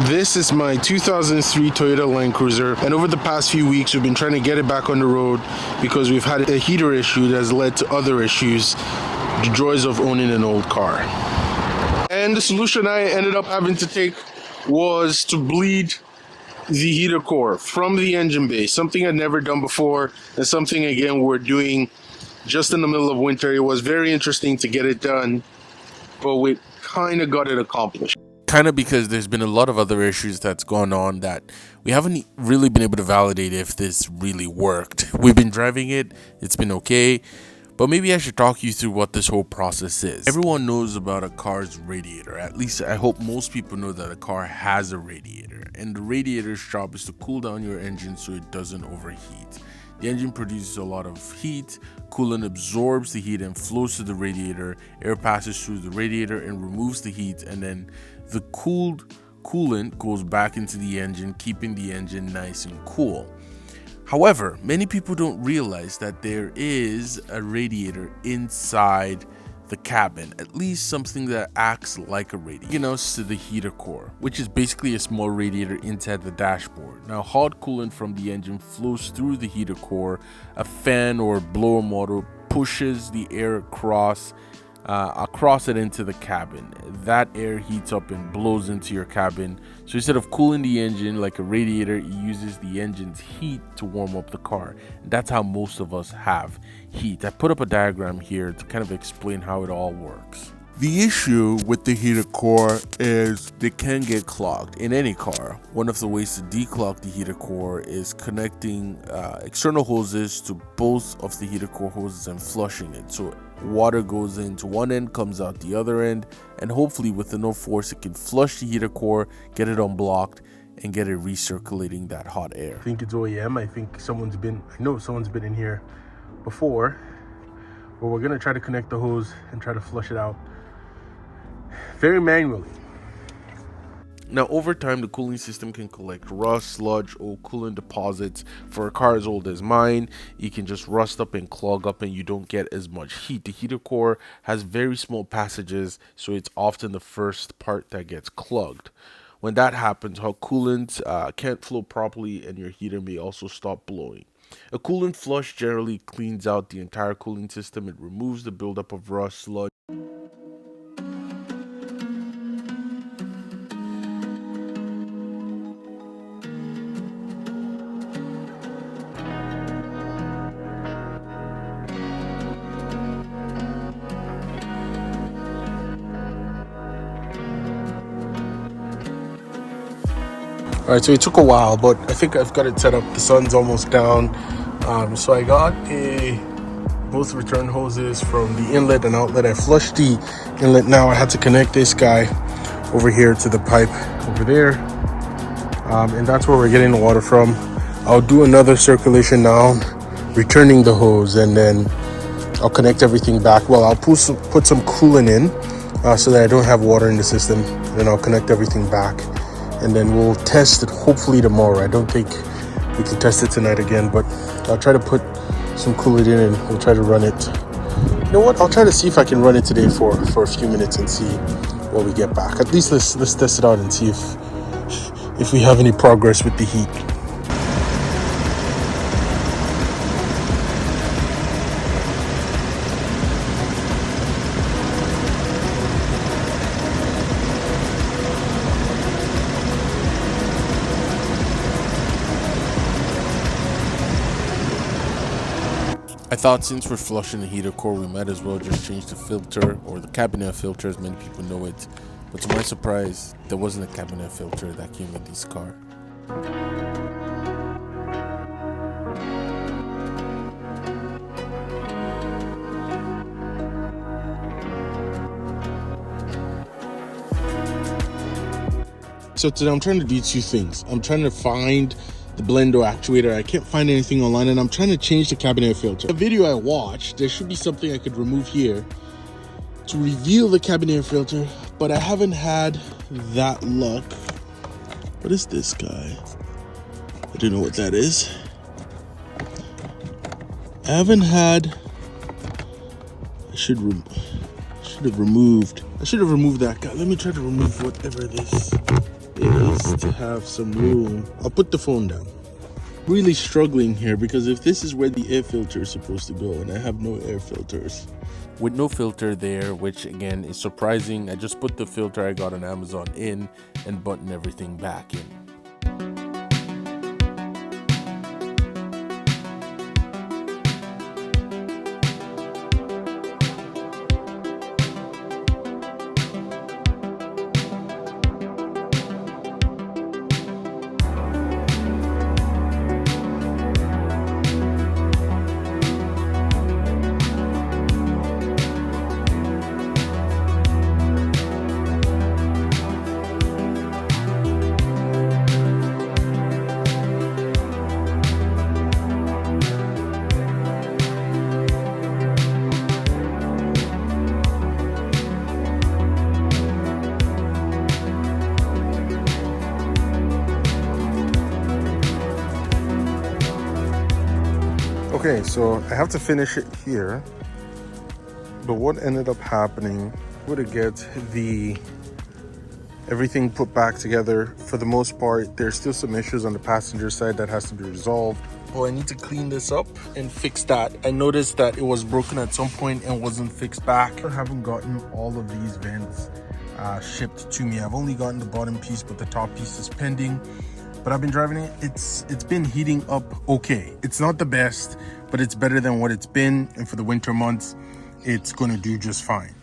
This is my 2003 Toyota Land Cruiser, and over the past few weeks we've been trying to get it back on the road because we've had a heater issue that has led to other issues. The joys of owning an old car. And the solution I ended up having to take was to bleed the heater core from the engine bay, something I'd never done before, and something again we're doing just in the middle of winter. It was very interesting to get it done, but we kind of got it accomplished. Kind of because there's been a lot of other issues that's gone on that we haven't really been able to validate if this really worked. We've been driving it, it's been okay, but maybe I should talk you through what this whole process is. Everyone knows about a car's radiator. At least I hope most people know that a car has a radiator, and the radiator's job is to cool down your engine so it doesn't overheat. The engine produces a lot of heat, coolant absorbs the heat and flows to the radiator, air passes through the radiator and removes the heat, and then the cooled coolant goes back into the engine, keeping the engine nice and cool. However, many people don't realize that there is a radiator inside the cabin, at least something that acts like a radiator, to the heater core, which is basically a small radiator inside the dashboard. Now, hot coolant from the engine flows through the heater core. A fan or blower motor pushes the air across it into the cabin. That air heats up and blows into your cabin. So instead of cooling the engine like a radiator, it uses the engine's heat to warm up the car. And that's how most of us have heat. I put up a diagram here to kind of explain how it all works. The issue with the heater core is they can get clogged in any car. One of the ways to declog the heater core is connecting external hoses to both of the heater core hoses and flushing it. So water goes into one end, comes out the other end, and hopefully with enough force it can flush the heater core, get it unblocked, and get it recirculating that hot air. I think it's OEM. I know someone's been in here before, but we're gonna try to connect the hose and try to flush it out very manually. Now, over time, the cooling system can collect rust, sludge, or coolant deposits. For a car as old as mine, it can just rust up and clog up and you don't get as much heat. The heater core has very small passages, so it's often the first part that gets clogged. When that happens, hot coolant can't flow properly and your heater may also stop blowing. A coolant flush generally cleans out the entire cooling system. It removes the buildup of rust, sludge. All right, so it took a while, but I think I've got it set up. The sun's almost down. So I got both return hoses from the inlet and outlet. I flushed the inlet. Now I had to connect this guy over here to the pipe over there. And that's where we're getting the water from. I'll do another circulation now, returning the hose, and then I'll connect everything back. Well, I'll put some coolant in so that I don't have water in the system. Then I'll connect everything back. And then we'll test it hopefully tomorrow. I don't think we can test it tonight again, but I'll try to put some coolant in and we'll try to run it. You know what? I'll try to see if I can run it today for a few minutes and see what we get back. At least let's test it out and see if we have any progress with the heat. I thought since we're flushing the heater core, we might as well just change the filter, or the cabin air filter as many people know it. But to my surprise, there wasn't a cabin air filter that came with this car. So today I'm trying to do two things. I'm trying to find the blender actuator. I can't find anything online, and I'm trying to change the cabin air filter. The video I watched, there should be something I could remove here to reveal the cabin air filter, but I haven't had that luck. What is this guy? I don't know what that is. I haven't had. I should have removed that guy. Let me try to remove whatever this is. just have some room. I'll put the phone down. Really struggling here because if this is where the air filter is supposed to go and I have no air filters. With no filter there, which again is surprising, I just put the filter I got on Amazon in and button everything back in. Okay, so I have to finish it here. But what ended up happening, to get everything put back together. For the most part, there's still some issues on the passenger side that has to be resolved. Oh, I need to clean this up and fix that. I noticed that it was broken at some point and wasn't fixed back. I haven't gotten all of these vents shipped to me. I've only gotten the bottom piece, but the top piece is pending. But I've been driving it. It's been heating up okay. It's not the best, but it's better than what it's been. And for the winter months, it's gonna do just fine.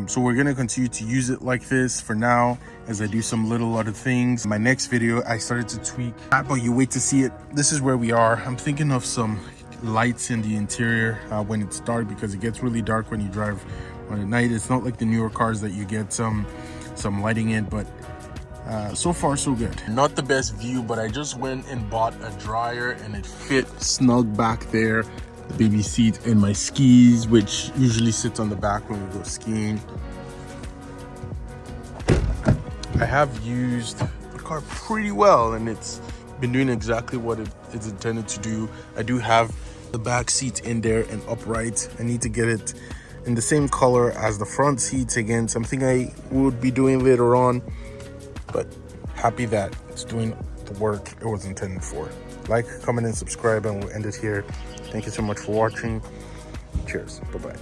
So we're gonna continue to use it like this for now as I do some little other things. My next video, I started to tweak that, but you wait to see it. This is where we are. I'm thinking of some lights in the interior when it's dark, because it gets really dark when you drive at night. It's not like the newer cars that you get some lighting in, but so far so good. Not the best view, but I just went and bought a dryer and it fit snug back there. The baby seat and my skis, which usually sits on the back when we go skiing. I have used the car pretty well and it's been doing exactly what it's intended to do. I do have the back seats in there and upright. I need to get it in the same color as the front seats, again, something I would be doing later on, but happy that it's doing the work it was intended for. Like, comment, and subscribe, and we'll end it here. Thank you so much for watching. Cheers. Bye-bye.